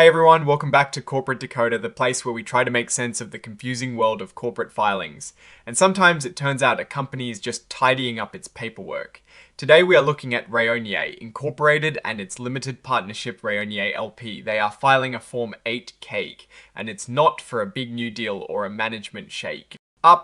Hey everyone, welcome back to Corporate Decoder, the place where we try to make sense of the confusing world of corporate filings. And sometimes it turns out a company is just tidying up its paperwork. Today we are looking at Rayonier Incorporated and its limited partnership Rayonier LP. They are filing a Form 8K, and it's not for a big new deal or a management shake.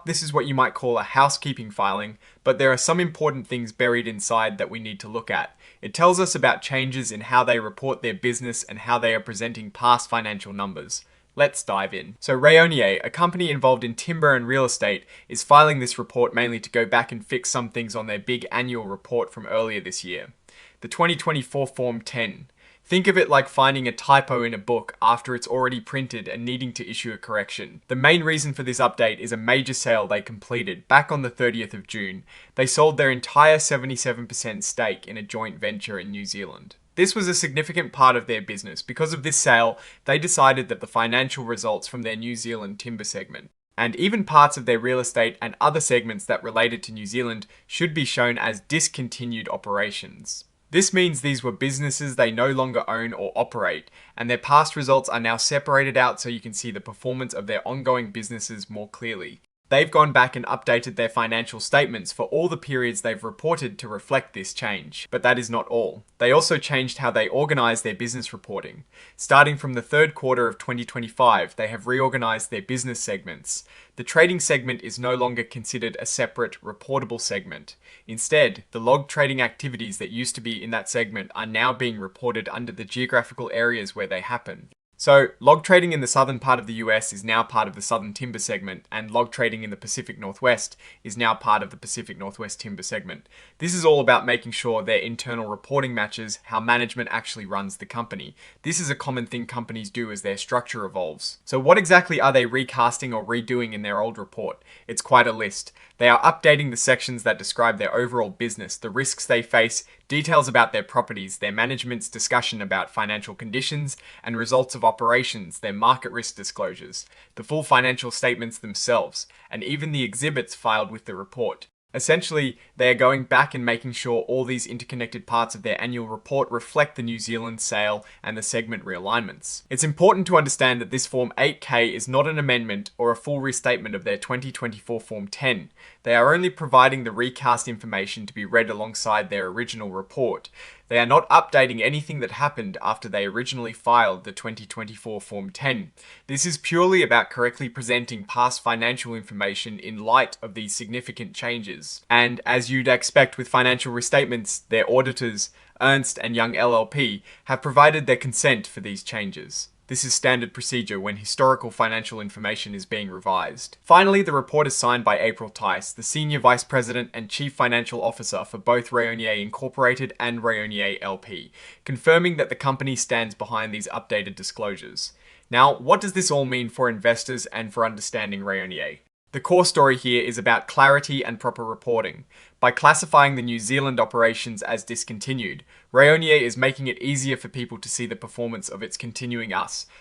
This is what you might call a housekeeping filing, but there are some important things buried inside that we need to look at. It tells us about changes in how they report their business and how they are presenting past financial numbers. Let's dive in. So Rayonier, a company involved in timber and real estate, is filing this report mainly to go back and fix some things on their big annual report from earlier this year. The 2024 Form 10. Think of it like finding a typo in a book after it's already printed and needing to issue a correction. The main reason for this update is a major sale they completed back on the 30th of June. They sold their entire 77% stake in a joint venture in New Zealand. This was a significant part of their business. Because of this sale, they decided that the financial results from their New Zealand timber segment, and even parts of their real estate and other segments that related to New Zealand, should be shown as discontinued operations. This means these were businesses they no longer own or operate, and their past results are now separated out so you can see the performance of their ongoing businesses more clearly. They've gone back and updated their financial statements for all the periods they've reported to reflect this change. But that is not all. They also changed how they organize their business reporting. Starting from the third quarter of 2025, they have reorganized their business segments. The trading segment is no longer considered a separate, reportable segment. Instead, the log trading activities that used to be in that segment are now being reported under the geographical areas where they happen. So, log trading in the southern part of the US is now part of the Southern Timber segment, and log trading in the Pacific Northwest is now part of the Pacific Northwest Timber segment. This is all about making sure their internal reporting matches how management actually runs the company. This is a common thing companies do as their structure evolves. So what exactly are they recasting or redoing in their old report? It's quite a list. They are updating the sections that describe their overall business, the risks they face, details about their properties, their management's discussion about financial conditions and results of operations, their market risk disclosures, the full financial statements themselves, and even the exhibits filed with the report. Essentially, they are going back and making sure all these interconnected parts of their annual report reflect the New Zealand sale and the segment realignments. It's important to understand that this Form 8K is not an amendment or a full restatement of their 2024 Form 10. They are only providing the recast information to be read alongside their original report. They are not updating anything that happened after they originally filed the 2024 Form 10. This is purely about correctly presenting past financial information in light of these significant changes. And as you'd expect with financial restatements, their auditors, Ernst & Young LLP, have provided their consent for these changes. This is standard procedure when historical financial information is being revised. Finally, the report is signed by April Tice, the Senior Vice President and Chief Financial Officer for both Rayonier Incorporated and Rayonier LP, confirming that the company stands behind these updated disclosures. Now, what does this all mean for investors and for understanding Rayonier? The core story here is about clarity and proper reporting. By classifying the New Zealand operations as discontinued, Rayonier is making it easier for people to see the performance of its continuing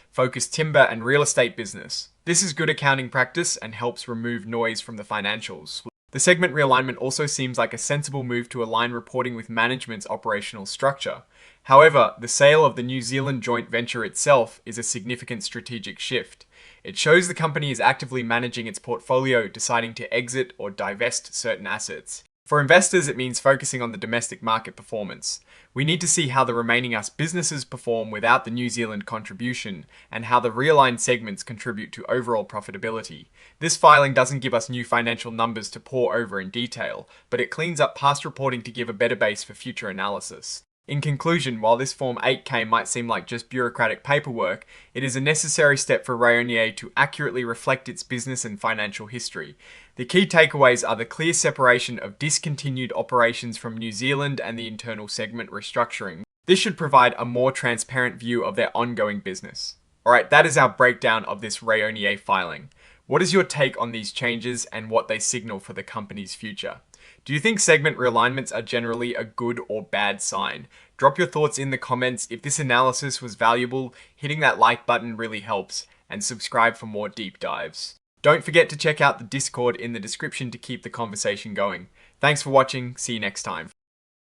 focused timber and real estate business. This is good accounting practice and helps remove noise from the financials. The segment realignment also seems like a sensible move to align reporting with management's operational structure. However, the sale of the New Zealand joint venture itself is a significant strategic shift. It shows the company is actively managing its portfolio, deciding to exit or divest certain assets. For investors, it means focusing on the domestic market performance. We need to see how the remaining businesses perform without the New Zealand contribution, and how the realigned segments contribute to overall profitability. This filing doesn't give us new financial numbers to pore over in detail, but it cleans up past reporting to give a better base for future analysis. In conclusion, while this Form 8K might seem like just bureaucratic paperwork, it is a necessary step for Rayonier to accurately reflect its business and financial history. The key takeaways are the clear separation of discontinued operations from New Zealand and the internal segment restructuring. This should provide a more transparent view of their ongoing business. Alright, that is our breakdown of this Rayonier filing. What is your take on these changes and what they signal for the company's future? Do you think segment realignments are generally a good or bad sign? Drop your thoughts in the comments. If this analysis was valuable, hitting that like button really helps, and subscribe for more deep dives. Don't forget to check out the Discord in the description to keep the conversation going. Thanks for watching, see you next time.